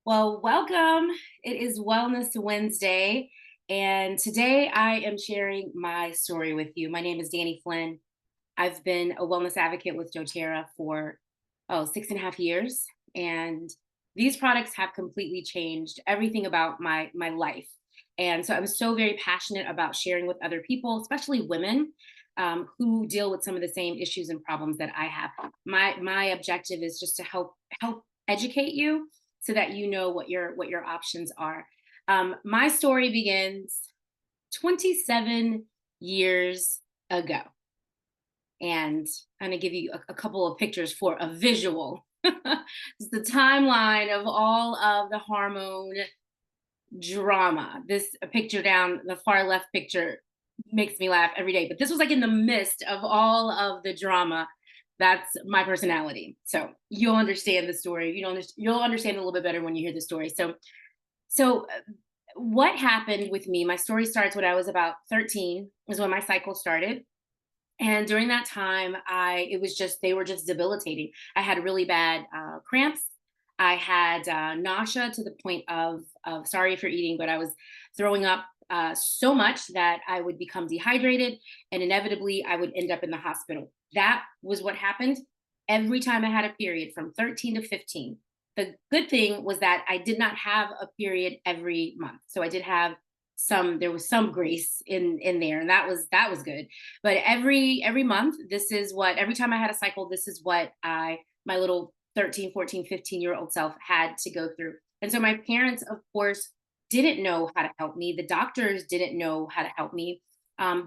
Well, welcome. It is Wellness Wednesday, and today I am sharing my story with you. My name is Danny Flynn. I've been a wellness advocate with doTERRA for 6.5 years, and these products have completely changed everything about my life. And so I'm so very passionate about sharing with other people, especially women who deal with some of the same issues and problems that I have. My objective is just to help educate you so that you know what your options are. My story begins 27 years ago. And I'm going to give you a couple of pictures for a visual. It's the timeline of all of the hormone drama. This picture down, the far left picture, makes me laugh every day. But this was like in the midst of all of the drama. That's my personality. So you'll understand the story. You'll understand it a little bit better when you hear the story. So what happened with me? My story starts when I was about 13. Is when my cycle started, and during that time, they were just debilitating. I had really bad cramps. I had nausea to the point of sorry if you're eating, but I was throwing up so much that I would become dehydrated, and inevitably I would end up in the hospital. That was what happened every time I had a period from 13 to 15. The good thing was that I did not have a period every month. So I did have there was some grace in there, and that was good. But every month, every time I had a cycle, this is what I my little 13, 14, 15-year-old self had to go through. And so my parents, of course, didn't know how to help me. The doctors didn't know how to help me.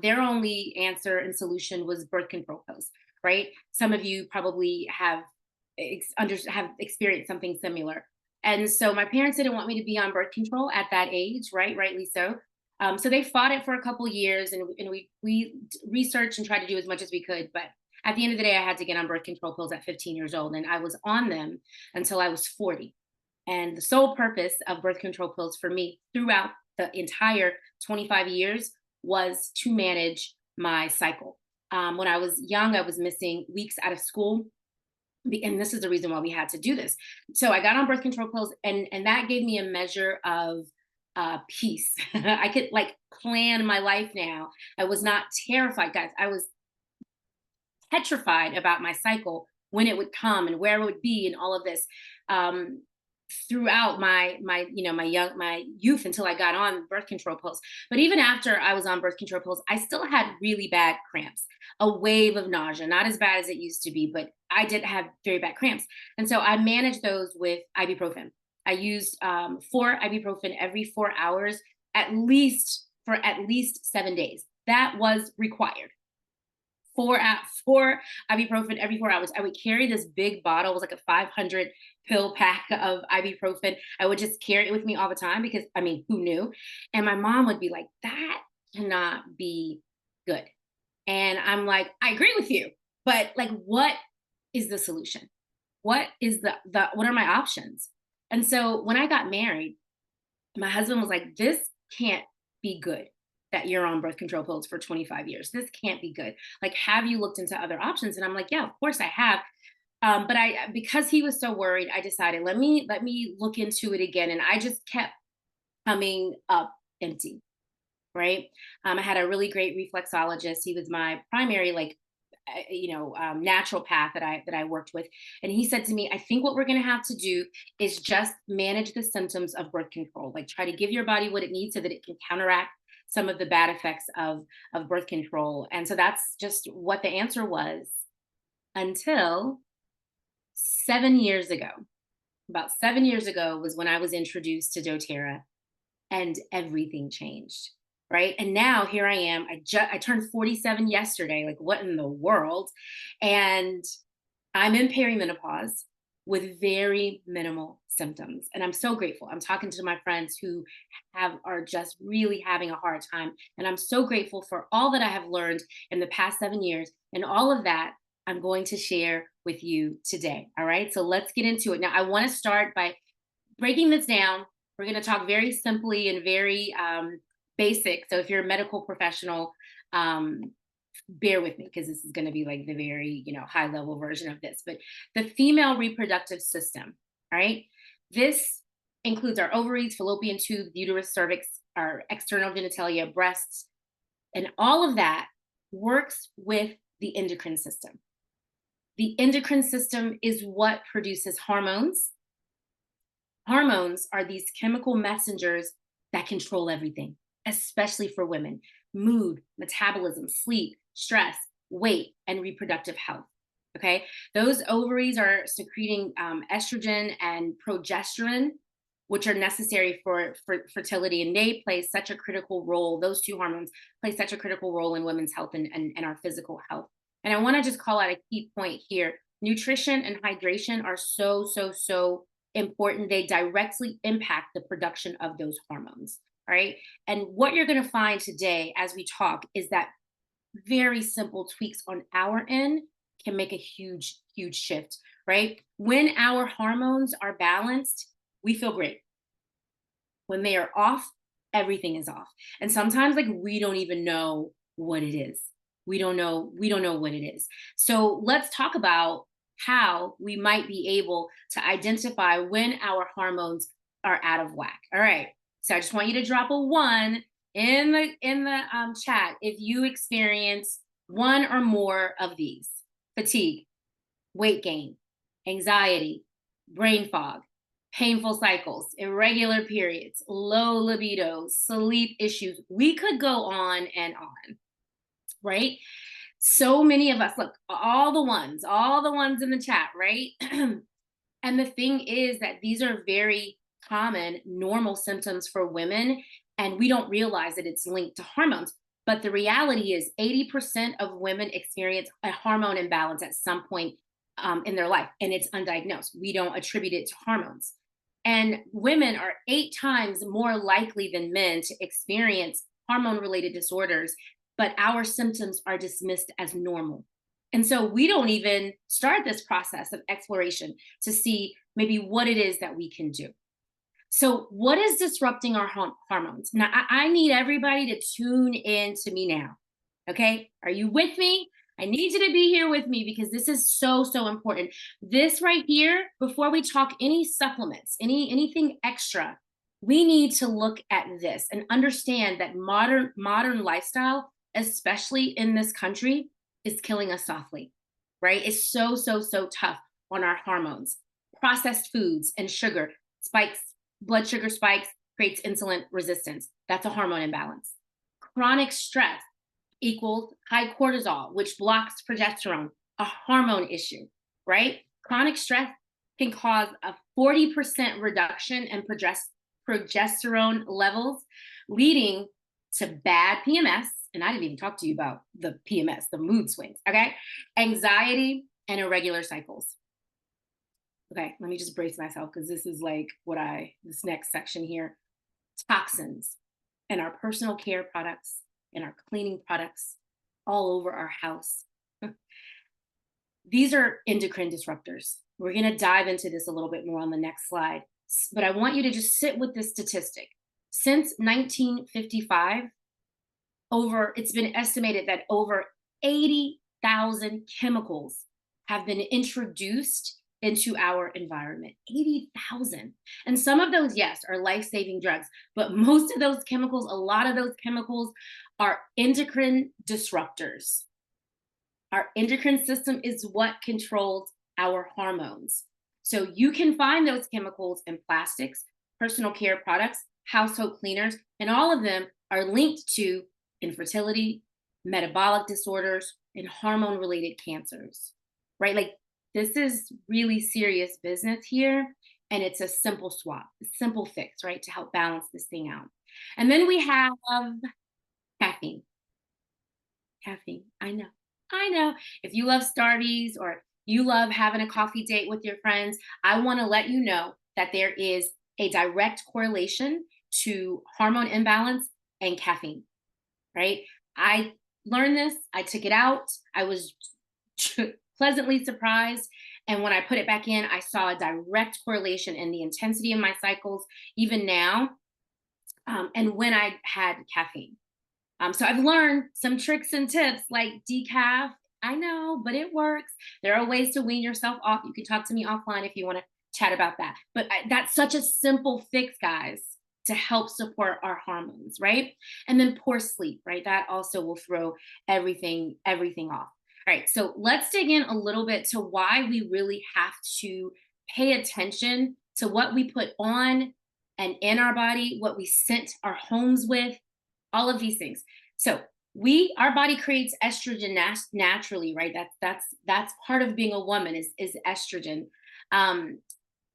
Their only answer and solution was birth control pills, right? Some of you probably have experienced something similar. And so my parents didn't want me to be on birth control at that age, right? Rightly so. So they fought it for a couple years, and we researched and tried to do as much as we could. But at the end of the day, I had to get on birth control pills at 15 years old, and I was on them until I was 40. And the sole purpose of birth control pills for me throughout the entire 25 years was to manage my cycle. When I was young, I was missing weeks out of school, and this is the reason why we had to do this. So I got on birth control pills, and that gave me a measure of peace. I could like plan my life now. I was not terrified, guys. I was petrified about my cycle, when it would come and where it would be and all of this. Um, Throughout my youth, until I got on birth control pills. But even after I was on birth control pills, I still had really bad cramps, a wave of nausea, not as bad as it used to be, but I did have very bad cramps. And so I managed those with ibuprofen. I used 4 ibuprofen every 4 hours, at least 7 days. That was required. Four ibuprofen every 4 hours. I would carry this big bottle. It was like a 500 pill pack of ibuprofen. I would just carry it with me all the time because, I mean, who knew? And my mom would be like, that cannot be good. And I'm like, I agree with you, but like, what is the solution? What are my options? And so when I got married, my husband was like, this can't be good that you're on birth control pills for 25 years. This can't be good. Like, have you looked into other options? And I'm like, yeah, of course I have. But because he was so worried, I decided, let me look into it again. And I just kept coming up empty, right? I had a really great reflexologist. He was my primary, like, naturopath that I worked with. And he said to me, I think what we're going to have to do is just manage the symptoms of birth control, like try to give your body what it needs so that it can counteract some of the bad effects of birth control. And so that's just what the answer was, until 7 years ago. About 7 years ago was when I was introduced to doTERRA, and everything changed. Right. And now here I am. I turned 47 yesterday. Like, what in the world? And I'm in perimenopause with very minimal symptoms. And I'm so grateful. I'm talking to my friends who are just really having a hard time. And I'm so grateful for all that I have learned in the past 7 years. And all of that I'm going to share with you today. All right. So let's get into it. Now, I want to start by breaking this down. We're going to talk very simply and very basic. So if you're a medical professional, bear with me, because this is going to be like the very, high level version of this. But the female reproductive system, all right? This includes our ovaries, fallopian tube, uterus, cervix, our external genitalia, breasts, and all of that works with the endocrine system. The endocrine system is what produces hormones. Hormones are these chemical messengers that control everything, especially for women: mood, metabolism, sleep, stress, weight, and reproductive health. Okay. Those ovaries are secreting estrogen and progesterone, which are necessary for fertility. And they play such a critical role. Those two hormones play such a critical role in women's health and our physical health. And I want to just call out a key point here. Nutrition and hydration are so important. They directly impact the production of those hormones. Right. And what you're going to find today as we talk is that very simple tweaks on our end can make a huge shift. Right. When our hormones are balanced, we feel great. When they are off, everything is off. And sometimes like we don't even know what it is. We don't know what it is. So let's talk about how we might be able to identify when our hormones are out of whack. All right. So I just want you to drop a 1 in the chat if you experience one or more of these: fatigue, weight gain, anxiety, brain fog, painful cycles, irregular periods, low libido, sleep issues. We could go on and on, right? So many of us, look, all the ones in the chat, right? And the thing is that these are very common, normal symptoms for women, and we don't realize that it's linked to hormones. But the reality is 80% of women experience a hormone imbalance at some point in their life, and it's undiagnosed. We don't attribute it to hormones. And women are 8 times more likely than men to experience hormone-related disorders, but our symptoms are dismissed as normal. And so we don't even start this process of exploration to see maybe what it is that we can do. So what is disrupting our hormones? Now, I need everybody to tune in to me now. Okay? Are you with me? I need you to be here with me because this is so important. This right here, before we talk any supplements, anything extra, we need to look at this and understand that modern lifestyle, especially in this country, is killing us softly, right? It's so tough on our hormones. Processed foods and sugar spikes, blood sugar spikes, creates insulin resistance. That's a hormone imbalance. Chronic stress equals high cortisol, which blocks progesterone, a hormone issue, right? Chronic stress can cause a 40% reduction in progesterone levels, leading to bad PMS. And I didn't even talk to you about the PMS, the mood swings, okay? Anxiety and irregular cycles. Okay, let me just brace myself because this is like this next section here. Toxins in our personal care products, in our cleaning products, all over our house. These are endocrine disruptors. We're going to dive into this a little bit more on the next slide. But I want you to just sit with this statistic. Since 1955, it's been estimated that over 80,000 chemicals have been introduced into our environment. 80,000. And some of those, yes, are life-saving drugs, but most of those chemicals, a lot of those chemicals are endocrine disruptors. Our endocrine system is what controls our hormones. So you can find those chemicals in plastics, personal care products, household cleaners, and all of them are linked to infertility, metabolic disorders, and hormone-related cancers, right? Like, this is really serious business here, and it's a simple swap, a simple fix, right, to help balance this thing out. And then we have caffeine. Caffeine, I know. If you love Starbies or you love having a coffee date with your friends, I want to let you know that there is a direct correlation to hormone imbalance and caffeine, right? I learned this, I took it out, I was pleasantly surprised. And when I put it back in, I saw a direct correlation in the intensity of my cycles, even now, and when I had caffeine. So I've learned some tricks and tips like decaf. I know, but it works. There are ways to wean yourself off. You can talk to me offline if you want to chat about that. But that's such a simple fix, guys, to help support our hormones, right? And then poor sleep, right? That also will throw everything off. All right, so let's dig in a little bit to why we really have to pay attention to what we put on and in our body, what we scent our homes with, all of these things. So our body creates estrogen naturally, right? That's part of being a woman is estrogen. Um,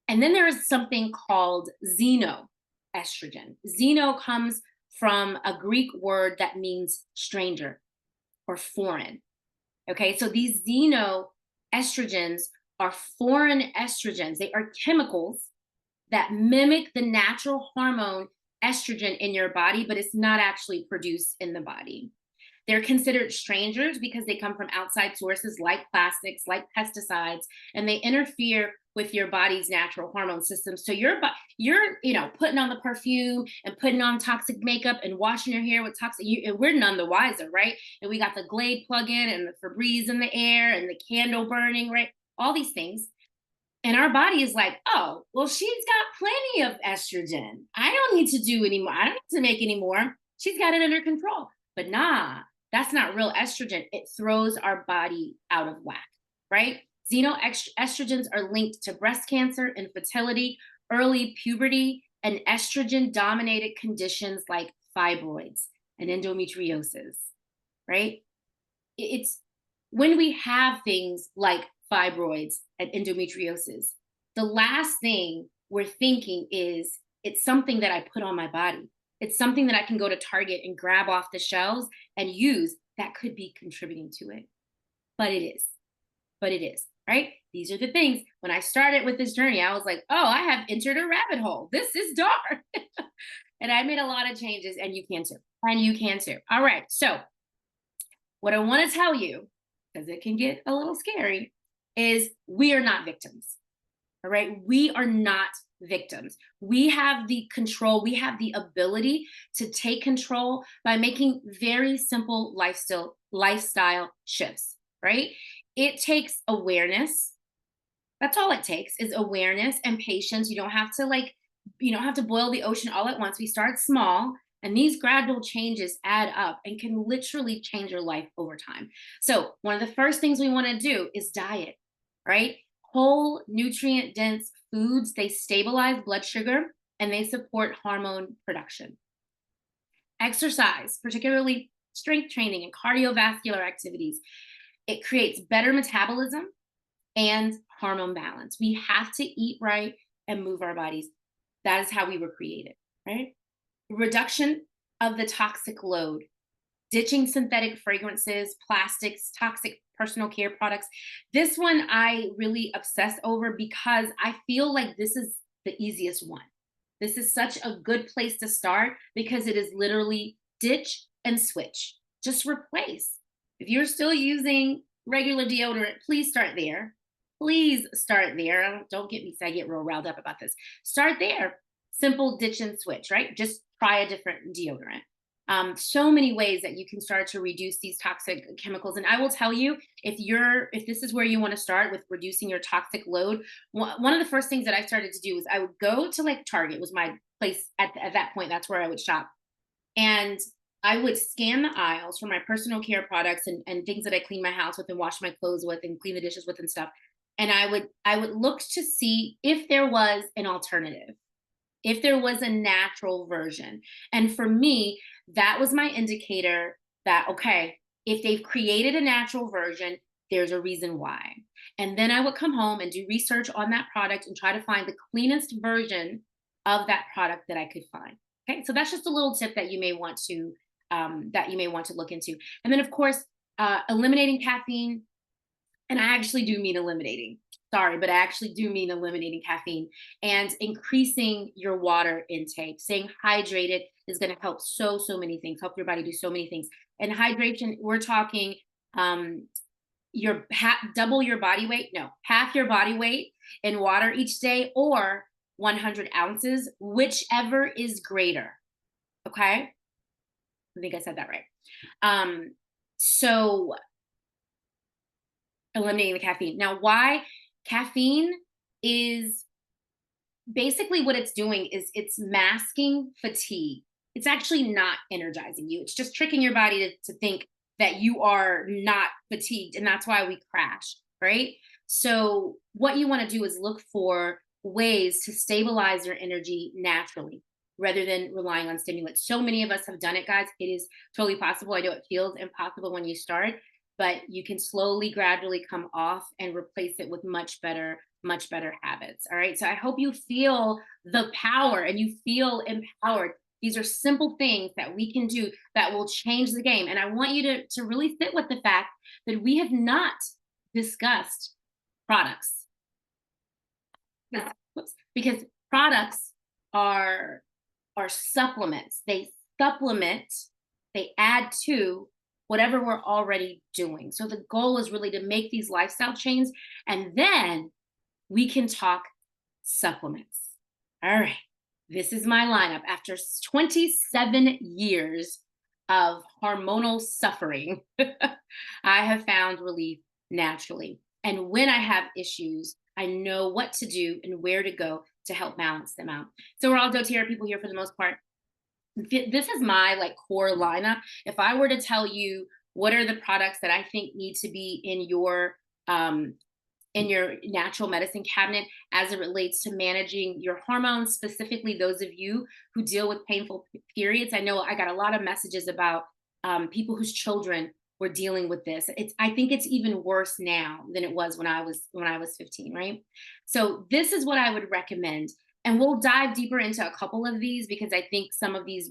and then there is something called xenoestrogen. Xeno comes from a Greek word that means stranger or foreign. Okay, so these xenoestrogens are foreign estrogens. They are chemicals that mimic the natural hormone estrogen in your body, but it's not actually produced in the body. They're considered strangers because they come from outside sources like plastics, like pesticides, and they interfere with your body's natural hormone system. So you're putting on the perfume and putting on toxic makeup and washing your hair with toxic. And we're none the wiser, right? And we got the Glade plug-in and the Febreze in the air and the candle burning, right? All these things. And our body is like, oh, well, she's got plenty of estrogen. I don't need to do anymore. I don't need to make any more. She's got it under control. But nah, that's not real estrogen. It throws our body out of whack, right? Xenoestrogens are linked to breast cancer, infertility, early puberty, and estrogen dominated conditions like fibroids and endometriosis, right? It's when we have things like fibroids and endometriosis, the last thing we're thinking is it's something that I put on my body. It's something that I can go to Target and grab off the shelves and use that could be contributing to it. But it is. But it is, right? These are the things. When I started with this journey, I was like, oh, I have entered a rabbit hole. This is dark. And I made a lot of changes, and you can too. And you can too. All right. So, what I want to tell you, because it can get a little scary, is we are not victims. All right. We are not victims. We have the control, we have the ability to take control by making very simple lifestyle shifts, right? It takes awareness. That's all it takes is awareness and patience. You don't have to boil the ocean all at once. We start small, and these gradual changes add up and can literally change your life over time. So, one of the first things we want to do is diet, right? Whole nutrient dense foods, they stabilize blood sugar and they support hormone production. Exercise, particularly strength training and cardiovascular activities, it creates better metabolism and hormone balance. We have to eat right and move our bodies. That is how we were created, right? Reduction of the toxic load, ditching synthetic fragrances, plastics, toxic personal care products. This one I really obsess over because I feel like this is the easiest one. This is such a good place to start because it is literally ditch and switch. Just replace. If you're still using regular deodorant, please start there. Please start there. Don't get me, I get real riled up about this. Start there. Simple ditch and switch, right? Just try a different deodorant. So many ways that you can start to reduce these toxic chemicals. And I will tell you, if this is where you want to start with reducing your toxic load, one of the first things that I started to do was I would go to like Target was my place at that point. That's where I would shop. And I would scan the aisles for my personal care products and things that I clean my house with and wash my clothes with and clean the dishes with and stuff. And I would look to see if there was an alternative, if there was a natural version. And for me, that was my indicator that, okay, if they've created a natural version, there's a reason why. And then I would come home and do research on that product and try to find the cleanest version of that product that I could find. Okay, so that's just a little tip that you may want to look into. And then, of course, eliminating caffeine. And I actually do mean eliminating. Sorry, but I actually do mean eliminating caffeine and increasing your water intake. Staying hydrated is going to help so many things, help your body do so many things. And hydration, we're talking double your body weight, no, half your body weight in water each day or 100 ounces, whichever is greater. Okay. I think I said that right. So eliminating the caffeine. Now, why caffeine is basically what it's doing is it's masking fatigue. It's actually not energizing you. It's just tricking your body to think that you are not fatigued. And that's why we crash, right? So, what you want to do is look for ways to stabilize your energy naturally rather than relying on stimulants. So many of us have done it, guys. It is totally possible. I know it feels impossible when you start, but you can slowly, gradually come off and replace it with much better habits. All right. So I hope you feel the power and you feel empowered. These are simple things that we can do that will change the game. And I want you to really sit with the fact that we have not discussed products. Because products are supplements. They supplement, they add to whatever we're already doing. So the goal is really to make these lifestyle changes, and then we can talk supplements. All right. This is my lineup. After 27 years of hormonal suffering, I have found relief naturally. And when I have issues, I know what to do and where to go to help balance them out. So we're all doTERRA people here for the most part. This is my like core lineup. If I were to tell you what are the products that I think need to be in your natural medicine cabinet as it relates to managing your hormones, specifically those of you who deal with painful periods. I know I got a lot of messages about people whose children were dealing with this. I think it's even worse now than it was when I was 15, right? So this is what I would recommend. And we'll dive deeper into a couple of these because I think some of these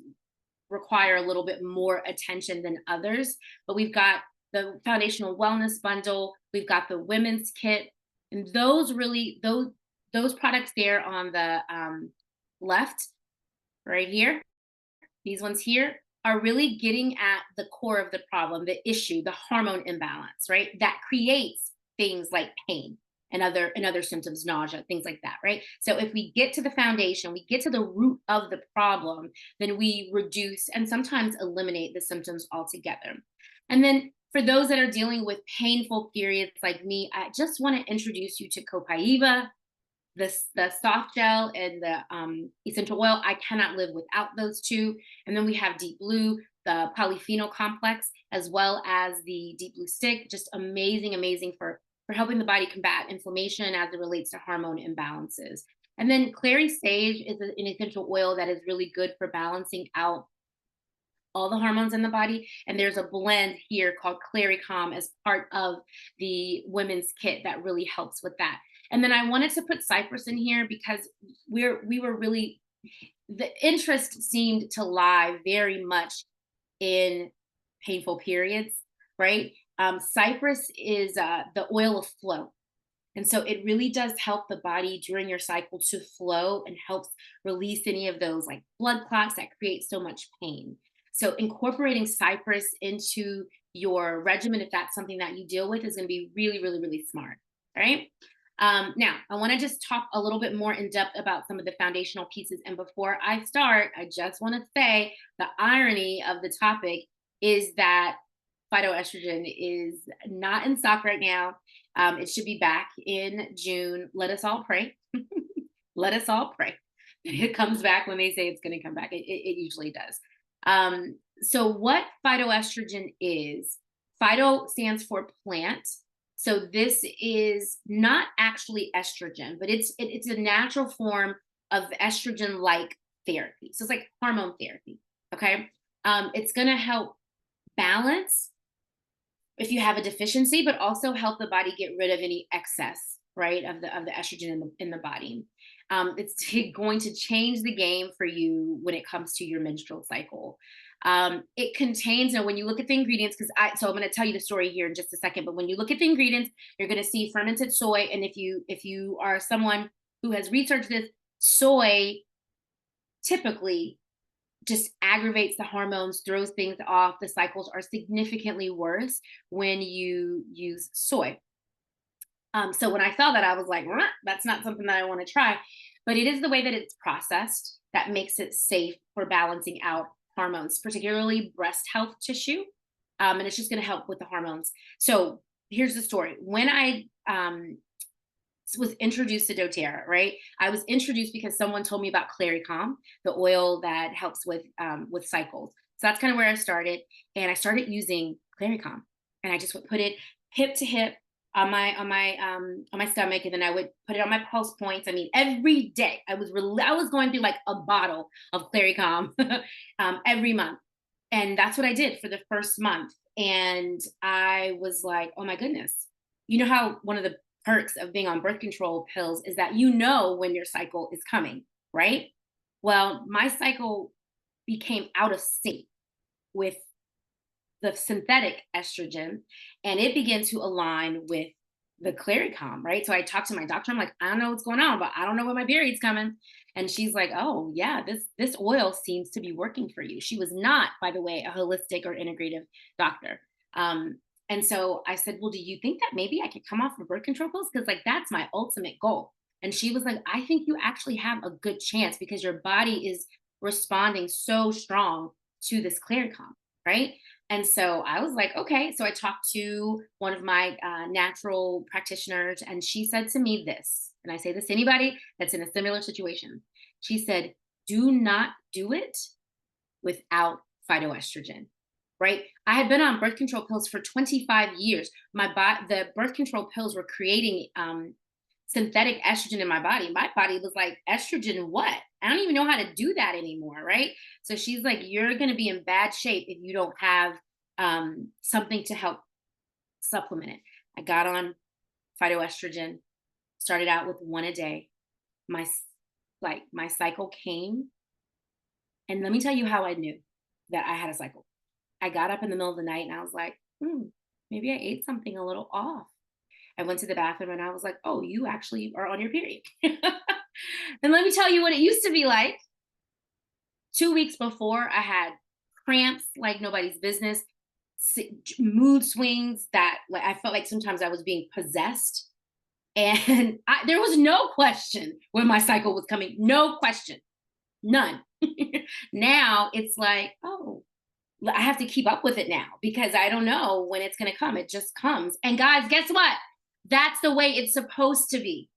require a little bit more attention than others. But we've got the foundational wellness bundle, we've got the women's kit, and those products there on the left, right here, these ones here are really getting at the core of the problem, the issue, the hormone imbalance, right? That creates things like pain and other symptoms, nausea, things like that, right? So if we get to the foundation, we get to the root of the problem, then we reduce and sometimes eliminate the symptoms altogether. And then for those that are dealing with painful periods like me, I just want to introduce you to Copaiba, the soft gel and the essential oil. I cannot live without those two. And then we have Deep Blue, the polyphenol complex, as well as the Deep Blue stick. Just amazing, amazing for helping the body combat inflammation as it relates to hormone imbalances. And then Clary Sage is an essential oil that is really good for balancing out all the hormones in the body. And there's a blend here called Clary Calm as part of the women's kit that really helps with that. And then I wanted to put cypress in here because we were really, the interest seemed to lie very much in painful periods, right? Cypress is the oil of flow. And so it really does help the body during your cycle to flow and helps release any of those like blood clots that create so much pain. So incorporating cypress into your regimen, if that's something that you deal with, is going to be really, really, really smart. All right. Now, I want to just talk a little bit more in depth about some of the foundational pieces. And before I start, I just want to say the irony of the topic is that phytoestrogen is not in stock right now. It should be back in June. Let us all pray. Let us all pray. It comes back when they say it's going to come back. It usually does. So what phytoestrogen is, phyto stands for plant. So this is not actually estrogen, but it's a natural form of estrogen-like therapy. So it's like hormone therapy. Okay. It's going to help balance if you have a deficiency, but also help the body get rid of any excess, right, of the estrogen in the body. It's going to change the game for you when it comes to your menstrual cycle. It contains, and when you look at the ingredients, I'm going to tell you the story here in just a second, but when you look at the ingredients, you're going to see fermented soy. And if you are someone who has researched this, soy typically just aggravates the hormones, throws things off. The cycles are significantly worse when you use soy. So when I saw that, I was like, that's not something that I want to try. But it is the way that it's processed that makes it safe for balancing out hormones, particularly breast health tissue. And it's just going to help with the hormones. So here's the story. When I was introduced to doTERRA, right? I was introduced because someone told me about Clarycom, the oil that helps with cycles. So that's kind of where I started, and I started using Clarycom, and I just would put it hip to hip on my stomach, and then I would put it on my pulse points. I mean, every day I was going through like a bottle of Clarycom every month, and that's what I did for the first month. And I was like, oh my goodness, you know how one of the perks of being on birth control pills is that you know when your cycle is coming, right? Well, my cycle became out of sync with the synthetic estrogen, and it began to align with the Clarycom, right? So I talked to my doctor. I'm like, I don't know what's going on, but I don't know when my period's coming. And she's like, oh yeah, this oil seems to be working for you. She was not, by the way, a holistic or integrative doctor. And so I said, well, do you think that maybe I could come off of birth control pills? Because like that's my ultimate goal. And she was like, I think you actually have a good chance because your body is responding so strong to this Clarycom, right? And so I was like, okay. So I talked to one of my natural practitioners, and she said to me this, and I say this to anybody that's in a similar situation. She said, do not do it without phytoestrogen, right? I had been on birth control pills for 25 years. The birth control pills were creating synthetic estrogen in my body. My body was like, estrogen, what? I don't even know how to do that anymore, right? So she's like, you're going to be in bad shape if you don't have something to help supplement it. I got on phytoestrogen, started out with one a day. My cycle came, and let me tell you how I knew that I had a cycle. I got up in the middle of the night and I was like, maybe I ate something a little off. I went to the bathroom and I was like, oh, you actually are on your period. And let me tell you what it used to be like. 2 weeks before, I had cramps like nobody's business, mood swings that like I felt like sometimes I was being possessed. And there was no question when my cycle was coming, no question, none. Now it's like, oh, I have to keep up with it now because I don't know when it's going to come. It just comes. And guys, guess what? That's the way it's supposed to be.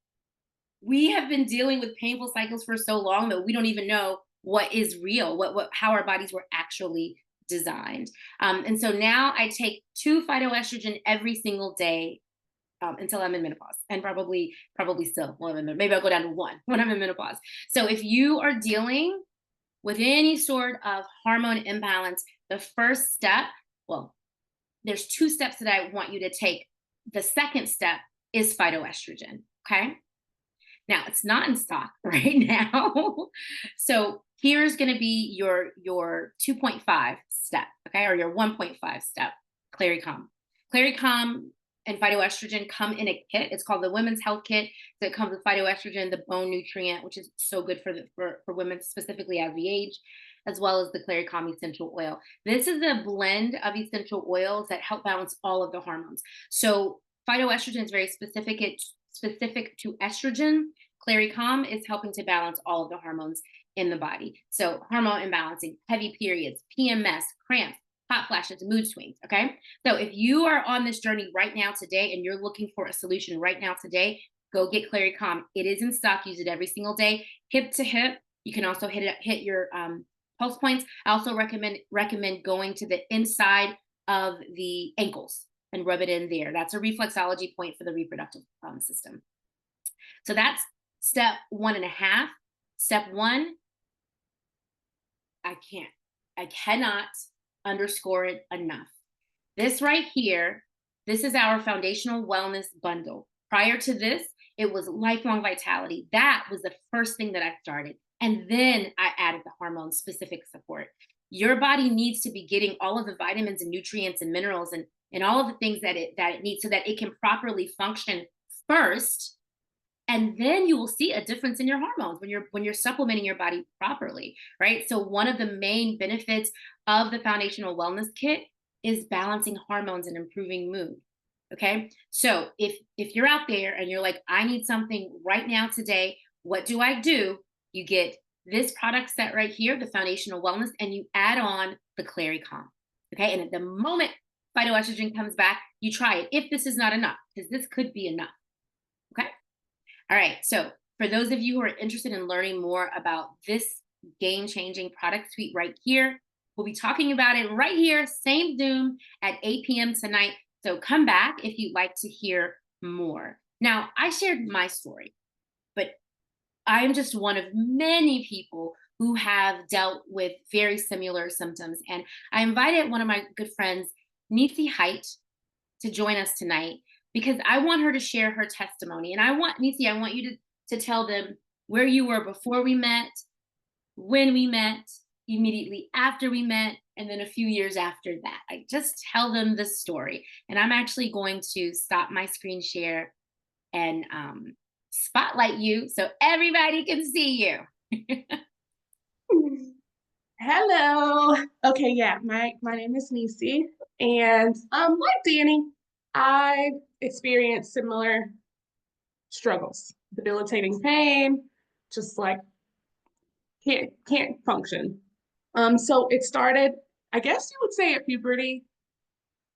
We have been dealing with painful cycles for so long that we don't even know what is real, how our bodies were actually designed. And so now I take 2 phytoestrogen every single day until I'm in menopause, and probably still. Well, maybe I'll go down to 1 when I'm in menopause. So if you are dealing with any sort of hormone imbalance, the first step, well, there's 2 steps that I want you to take. The second step is phytoestrogen. Okay. Now it's not in stock right now. So here's going to be your 2.5 step, okay, or your 1.5 step, Clarycom. Clarycom and phytoestrogen come in a kit. It's called the Women's Health Kit. So it comes with phytoestrogen, the bone nutrient, which is so good for women specifically as we age, as well as the Clarycom essential oil. This is a blend of essential oils that help balance all of the hormones. So phytoestrogen is very specific to estrogen. Clarycom is helping to balance all of the hormones in the body. So hormone imbalancing, heavy periods, PMS, cramps, hot flashes, mood swings. Okay. So if you are on this journey right now today and you're looking for a solution right now today, go get Clarycom. It is in stock. Use it every single day, hip to hip. You can also hit your pulse points. I also recommend going to the inside of the ankles and rub it in there. That's a reflexology point for the reproductive system. So that's step 1.5. Step 1, I cannot underscore it enough. This right here, this is our foundational wellness bundle. Prior to this, it was lifelong vitality. That was the first thing that I started. And then I added the hormone specific support. Your body needs to be getting all of the vitamins and nutrients and minerals and all of the things that it needs so that it can properly function first. And then you will see a difference in your hormones when you're supplementing your body properly, right? So one of the main benefits of the foundational wellness kit is balancing hormones and improving mood. Okay. So if you're out there and you're like, I need something right now today, what do? You get this product set right here, the foundational wellness, and you add on the Clarycom. Okay. And at the moment phytoestrogen comes back, you try it if this is not enough, because this could be enough. Okay. All right. So, for those of you who are interested in learning more about this game changing product suite right here, we'll be talking about it right here, same Zoom at 8 p.m. tonight. So, come back if you'd like to hear more. Now, I shared my story, but I'm just one of many people who have dealt with very similar symptoms. And I invited one of my good friends, Nisi Height, to join us tonight because I want her to share her testimony. And I want, Nisi, I want you to tell them where you were before we met, when we met, immediately after we met, and then a few years after that. I just tell them the story. And I'm actually going to stop my screen share and spotlight you so everybody can see you. Hello. Okay, yeah, my name is Nisi, and like Danny, I experienced similar struggles, debilitating pain, just like can't function. So it started, I guess you would say at puberty.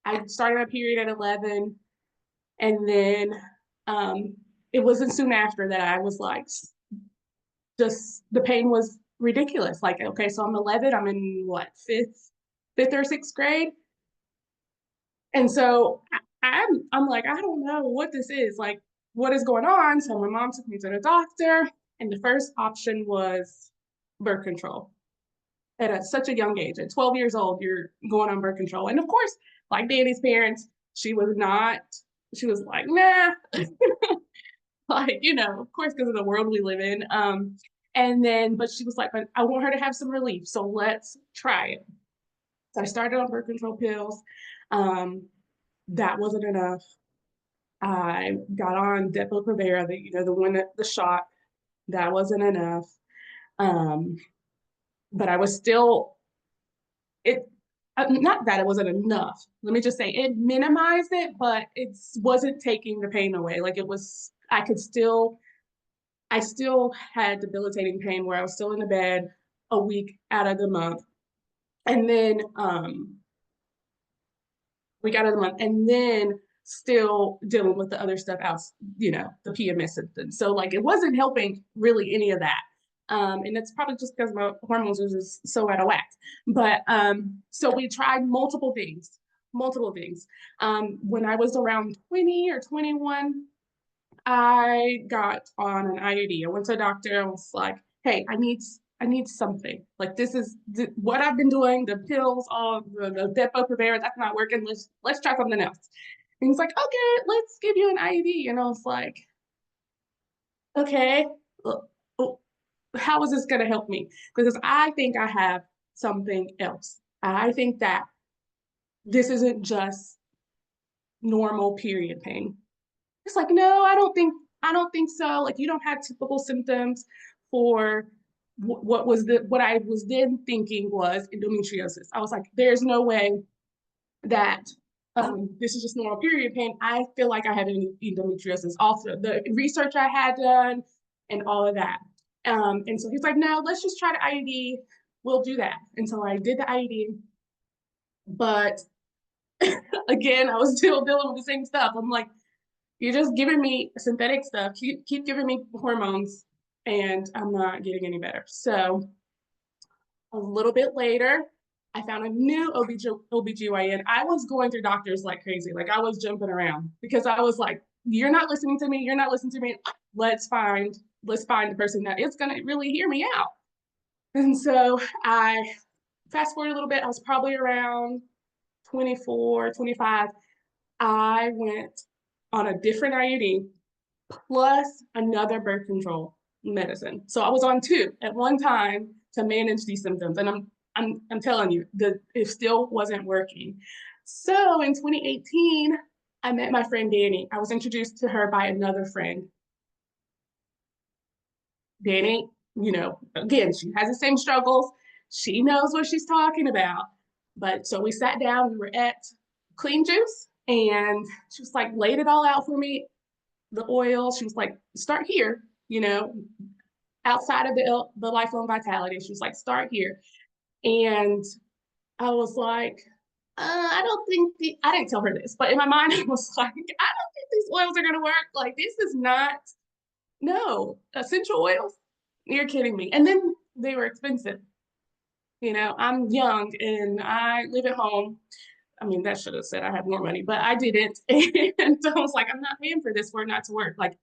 I started my period at 11, and then um, it wasn't soon after that I was like, just the pain was ridiculous. Like, okay, so I'm 11, I'm in what, fifth or sixth grade. And so I'm like, I don't know what this is. Like, what is going on? So my mom took me to the doctor, and the first option was birth control. Such a young age, at 12 years old, you're going on birth control. And of course, like Danny's parents, she was not, she was like, nah, like, of course, because of the world we live in. And then, but she was like, but I want her to have some relief. So let's try it. So I started on birth control pills. Um, that wasn't enough. I got on Depo-Provera, the one that the shot. That wasn't enough. Um, but I was still it. Not that it wasn't enough. Let me just say it minimized it, but it wasn't taking the pain away. Like it was, I still had debilitating pain where I was still in the bed a week out of the month, and then week out of the month, and then still dealing with the other stuff else, the PMS symptoms. So like it wasn't helping really any of that. And it's probably just because my hormones are just so out of whack. But so we tried multiple things, multiple things. When I was around 20 or 21, I got on an IUD. I went to a doctor. I was like, "Hey, I need something. Like this is what I've been doing. The pills, all the Depo-Provera, that's not working. Let's try something else." And he's like, "Okay, let's give you an IUD." And I was like, "Okay, how is this going to help me? Because I think I have something else. I think that this isn't just normal period pain." It's like, no, I don't think so. Like you don't have typical symptoms for what I was then thinking was endometriosis. I was like, there's no way that this is just normal period pain. I feel like I have endometriosis. Also, the research I had done and all of that. And so he's like, no, let's just try the IUD. We'll do that. And so I did the IUD, but again, I was still dealing with the same stuff. I'm like, you're just giving me synthetic stuff. Keep giving me hormones, and I'm not getting any better. So a little bit later, I found a new OBGYN. I was going through doctors like crazy. Like I was jumping around because I was like, you're not listening to me. You're not listening to me. Let's find the person that is going to really hear me out. And so I fast forward a little bit. I was probably around 24, 25. I went on a different IUD plus another birth control medicine. So I was on two at one time to manage these symptoms. And I'm telling you, it still wasn't working. So in 2018, I met my friend Danny. I was introduced to her by another friend. Danny, again, she has the same struggles. She knows what she's talking about. But so we sat down, we were at Clean Juice, and she was like, laid it all out for me, the oil. She was like, start here, outside of the lifelong vitality. She was like, start here. And I was like, I don't think I didn't tell her this, but in my mind, I was like, I don't think these oils are going to work. Like, this is not No, essential oils? You're kidding me. And then they were expensive. You know, I'm young and I live at home. I mean, that should have said I had more money, but I didn't. And so I was like, I'm not paying for this for it not to work. Like,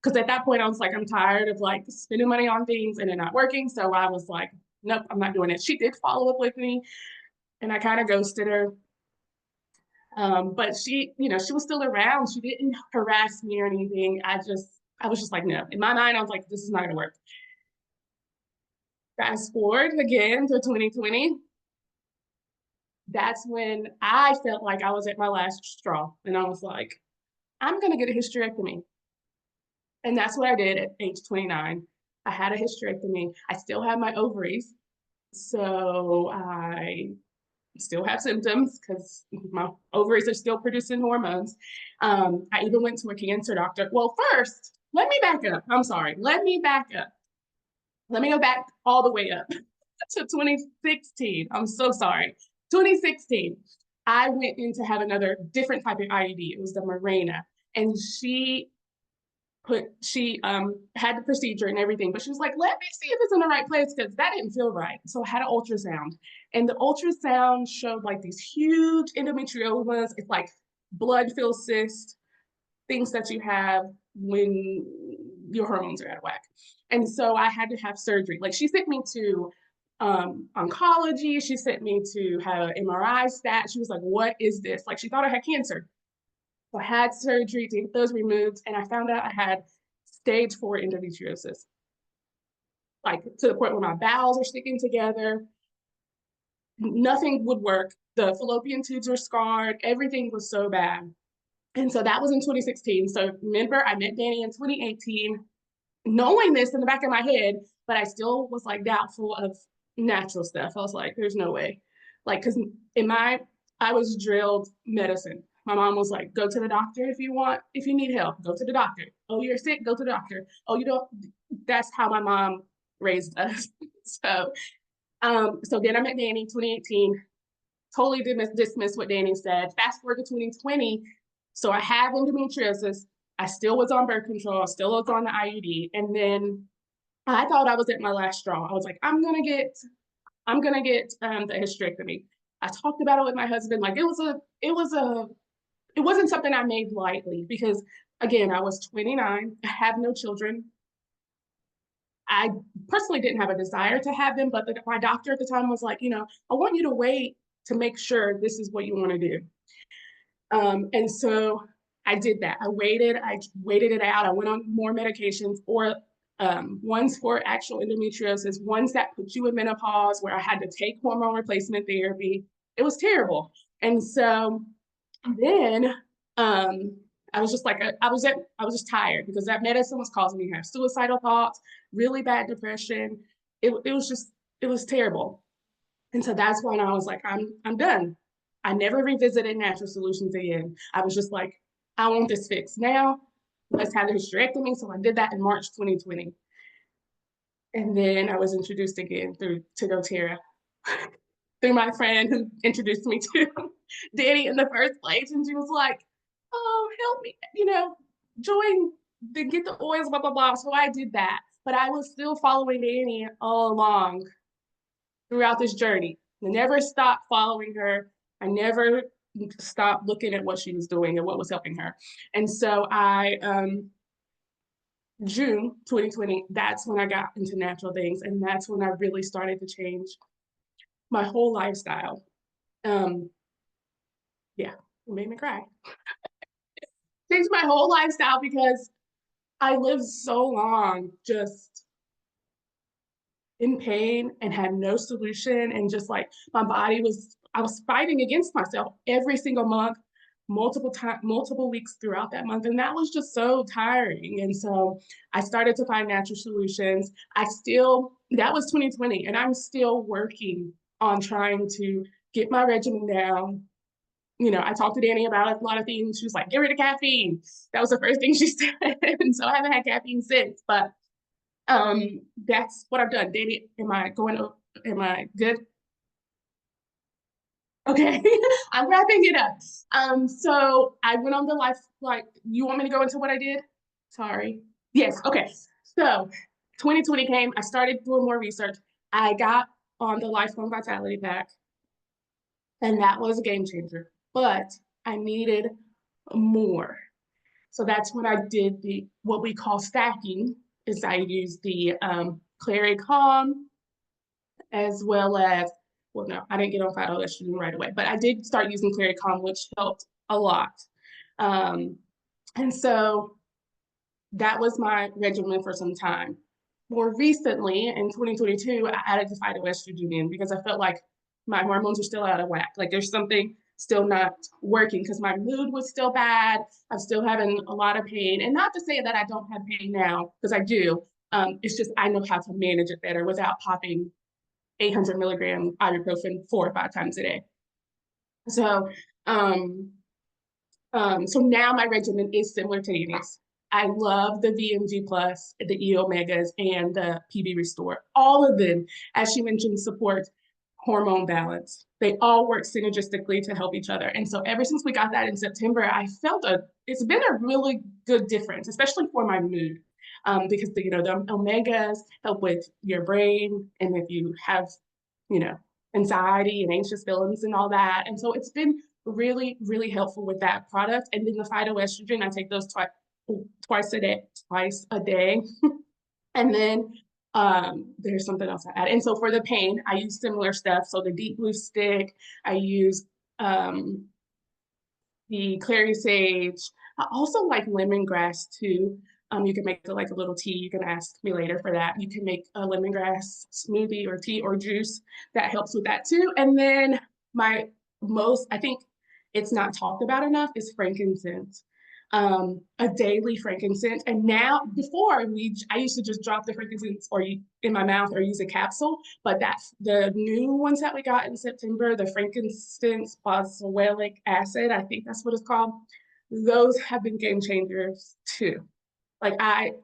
because at that point I was like, I'm tired of like spending money on things and it not working. So I was like, nope, I'm not doing it. She did follow up with me and I kind of ghosted her. But she, you know, she was still around. She didn't harass me or anything. I was just like, no. In my mind, I was like, this is not gonna work. Fast forward again to 2020. That's when I felt like I was at my last straw. And I was like, I'm gonna get a hysterectomy. And that's what I did at age 29. I had a hysterectomy. I still have my ovaries. So I still have symptoms because my ovaries are still producing hormones. I even went to a cancer doctor. Well, first, let me back up. I'm sorry. Let me back up. Let me go back all the way up to 2016. I'm so sorry. 2016, I went in to have another different type of IUD. It was the Mirena. And she had the procedure and everything, but she was like, let me see if it's in the right place because that didn't feel right. So I had an ultrasound, and the ultrasound showed like these huge endometriomas. It's like blood filled cysts, things that you have when your hormones are out of whack. And so I had to have surgery. Like she sent me to oncology. She sent me to have an MRI stat. She was like, what is this? Like she thought I had cancer. So I had surgery to get those removed, and I found out I had stage 4 endometriosis, like to the point where my bowels are sticking together. Nothing would work. The fallopian tubes were scarred. Everything was so bad. And so that was in 2016. So remember, I met Danny in 2018, knowing this in the back of my head, but I still was like doubtful of natural stuff. I was like, there's no way. Like, because I was drilled medicine. My mom was like, go to the doctor if you need help, go to the doctor. Oh, you're sick, go to the doctor. Oh, you don't. That's how my mom raised us. So then I met Danny 2018, totally dismissed what Danny said. Fast forward to 2020. So I have endometriosis. I still was on birth control. I still was on the IUD. And then I thought I was at my last straw. I was like, I'm gonna get the hysterectomy. I talked about it with my husband. Like it wasn't something I made lightly because again, I was 29. I have no children. I personally didn't have a desire to have them, but my doctor at the time was like, you know, I want you to wait to make sure this is what you want to do. And so I did that. I waited it out. I went on more medications, or ones for actual endometriosis, ones that put you in menopause, where I had to take hormone replacement therapy. It was terrible. And so then I was just like, I was just tired because that medicine was causing me to have suicidal thoughts, really bad depression. It was terrible. And so that's when I was like, I'm done. I never revisited natural solutions again. I was just like, I want this fixed now. Let's have the hysterectomy. So I did that in March 2020. And then I was introduced again to doTERRA through my friend who introduced me to Danny in the first place. And she was like, oh, help me, you know, join to get the oils, blah, blah, blah. So I did that. But I was still following Danny all along throughout this journey. I never stopped following her. I never stopped looking at what she was doing and what was helping her. And so June 2020, that's when I got into natural things. And that's when I really started to change my whole lifestyle. Um, yeah, it made me cry. Changed my whole lifestyle because I lived so long just in pain and had no solution, and just like my body was, I was fighting against myself every single month, multiple weeks throughout that month, and that was just so tiring. And so I started to find natural solutions. That was 2020, and I'm still working on trying to get my regimen down. You know, I talked to Danny about a lot of things. She was like, get rid of caffeine. That was the first thing she said. And so I haven't had caffeine since, but that's what I've done. Danny, am I good? Okay. I'm wrapping it up. So I went on the life, like, you want me to go into what I did? Sorry. Yes. Okay. So 2020 came. I started doing more research. I got on the Lifelong Vitality Pack, and that was a game changer. But I needed more. So that's when I did the what we call stacking. Is I used the Clary Calm as well as, well, no, I didn't get on phytoestrogen right away, but I did start using Clary Calm, which helped a lot. Um, and so that was my regimen for some time. More recently, in 2022, I added the phytoestrogen in because I felt like my hormones are still out of whack. Like there's something still not working because my mood was still bad. I'm still having a lot of pain. And not to say that I don't have pain now, because I do. It's just I know how to manage it better without popping 800 milligram ibuprofen 4 or 5 times a day. So, um, so now my regimen is similar to Annie's. I love the VMG Plus, the E Omegas, and the PB Restore. All of them, as she mentioned, support hormone balance. They all work synergistically to help each other. And so ever since we got that in September, I felt it's been a really good difference, especially for my mood. Because the omegas help with your brain, and if you have you know anxiety and anxious feelings and all that, and so it's been really, really helpful with that product. And then the phytoestrogen, I take those twice a day. And then there's something else I add. And so for the pain, I use similar stuff. So the deep blue stick, I use um, the clary sage. I also like lemongrass too. You can make it like a little tea. You can ask me later for that. You can make a lemongrass smoothie or tea or juice that helps with that too. And then my I think it's not talked about enough, is frankincense. A daily frankincense. And now, I used to just drop the frankincense or in my mouth or use a capsule. But that's the new ones that we got in September, the frankincense boswellic acid, I think that's what it's called. Those have been game changers too. Like I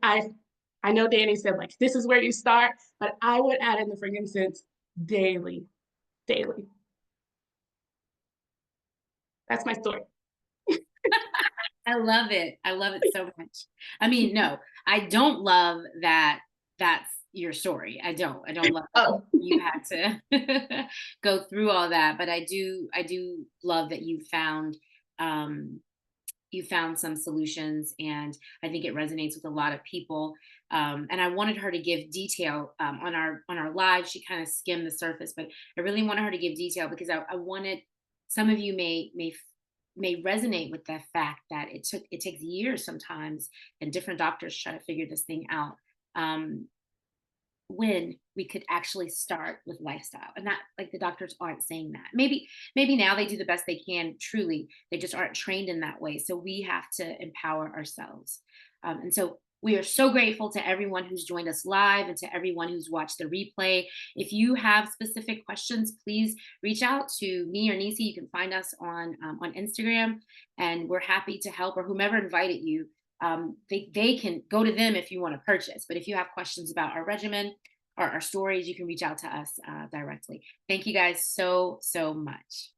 know Danny said like this is where you start, but I would add in the frankincense daily, daily. That's my story. I love it. I love it so much. I mean, no, I don't love that that's your story. I don't. I don't love that Oh, you had to go through all that, but I do love that you found some solutions, and I think it resonates with a lot of people. And I wanted her to give detail on our live. She kind of skimmed the surface, but I really wanted her to give detail because I wanted some of you may resonate with the fact that it takes years sometimes, and different doctors try to figure this thing out. Um, when we could actually start with lifestyle, and not like the doctors aren't saying that. Maybe now they do the best they can, truly they just aren't trained in that way, so we have to empower ourselves. And so we are so grateful to everyone who's joined us live and to everyone who's watched the replay. If you have specific questions, please reach out to me or Nisi. You can find us on Instagram, and we're happy to help, or whomever invited you. They can go to them if you want to purchase. But if you have questions about our regimen or our stories, you can reach out to us directly. Thank you guys so, so much.